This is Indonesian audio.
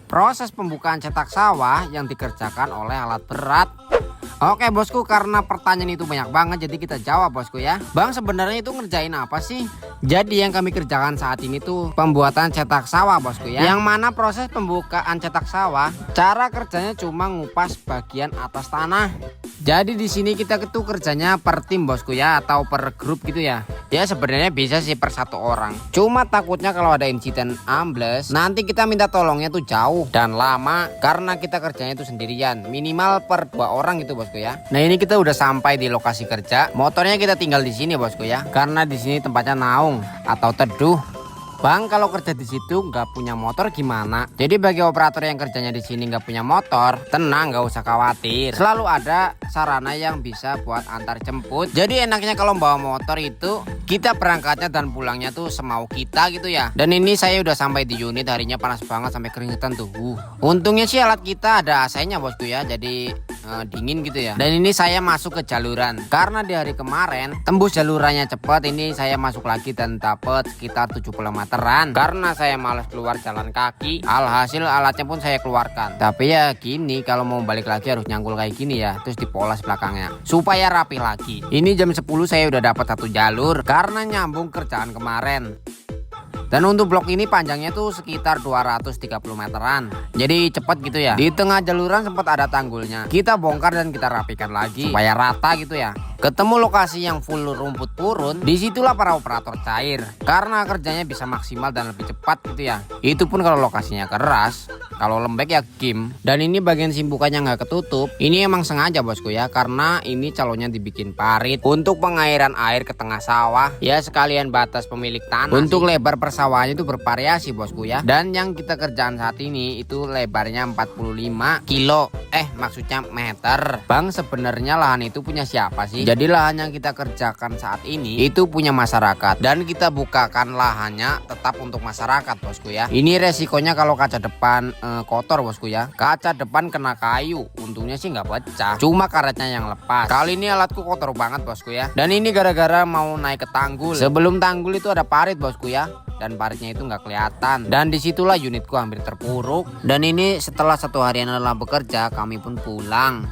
proses pembukaan cetak sawah yang dikerjakan oleh alat berat. Oke bosku, karena pertanyaan itu banyak banget jadi kita jawab bosku ya. Bang, sebenarnya itu ngerjain apa sih? Jadi yang kami kerjakan saat ini tuh pembuatan cetak sawah bosku ya. Yang mana proses pembukaan cetak sawah, cara kerjanya cuma ngupas bagian atas tanah. Jadi di sini kita tuh kerjanya per tim bosku ya, atau per grup gitu ya. Ya sebenarnya bisa sih per satu orang. Cuma takutnya kalau ada insiden ambles, nanti kita minta tolongnya tuh jauh dan lama karena kita kerjanya itu sendirian. Minimal per 2 orang gitu bosku ya. Nah ini kita udah sampai di lokasi kerja. Motornya kita tinggal di sini bosku ya. Karena di sini tempatnya naung atau teduh. Bang, kalau kerja di situ nggak punya motor gimana? Jadi bagi operator yang kerjanya di sini nggak punya motor, tenang, nggak usah khawatir. Selalu ada sarana yang bisa buat antar jemput. Jadi enaknya kalau bawa motor itu kita berangkatnya dan pulangnya tuh semau kita gitu ya. Dan ini saya udah sampai di unit, harinya panas banget sampai keringetan tuh. Untungnya sih alat kita ada AC-nya bosku ya. Jadi dingin gitu ya. Dan ini saya masuk ke jaluran karena di hari kemarin tembus jalurannya cepat. Ini saya masuk lagi dan dapat sekitar 70 meteran karena saya malas keluar jalan kaki. Alhasil alatnya pun saya keluarkan. Tapi ya gini, kalau mau balik lagi harus nyangkul kayak gini ya, terus dipoles belakangnya supaya rapi lagi. Ini jam 10 saya udah dapat 1 jalur karena nyambung kerjaan kemarin. Dan untuk blok ini panjangnya tuh sekitar 230 meteran. Jadi cepet gitu ya. Di tengah jaluran sempat ada tanggulnya. Kita bongkar dan kita rapikan lagi supaya rata gitu ya. Ketemu lokasi yang full rumput purun, disitulah para operator cair karena kerjanya bisa maksimal dan lebih cepat gitu ya. Itu pun kalau lokasinya keras. Kalau lembek ya game. Dan ini bagian simpukannya nggak ketutup. Ini emang sengaja bosku ya, karena ini calonnya dibikin parit untuk pengairan air ke tengah sawah. Ya sekalian batas pemilik tanah. Untuk lebar persawahannya itu bervariasi bosku ya. Dan yang kita kerjaan saat ini itu lebarnya 45 kilo. Maksudnya meter. Bang, sebenarnya lahan itu punya siapa sih? Jadi lahan yang kita kerjakan saat ini itu punya masyarakat. Dan kita bukakan lahannya tetap untuk masyarakat bosku ya. Ini resikonya kalau kaca depan kotor bosku ya. Kaca depan kena kayu, untungnya sih nggak pecah, cuma karetnya yang lepas. Kali ini alatku kotor banget bosku ya. Dan ini gara-gara mau naik ke tanggul. Sebelum tanggul itu ada parit bosku ya, dan paritnya itu nggak kelihatan. Dan disitulah unitku hampir terpuruk. Dan ini setelah 1 harian lelah bekerja, kami pun pulang.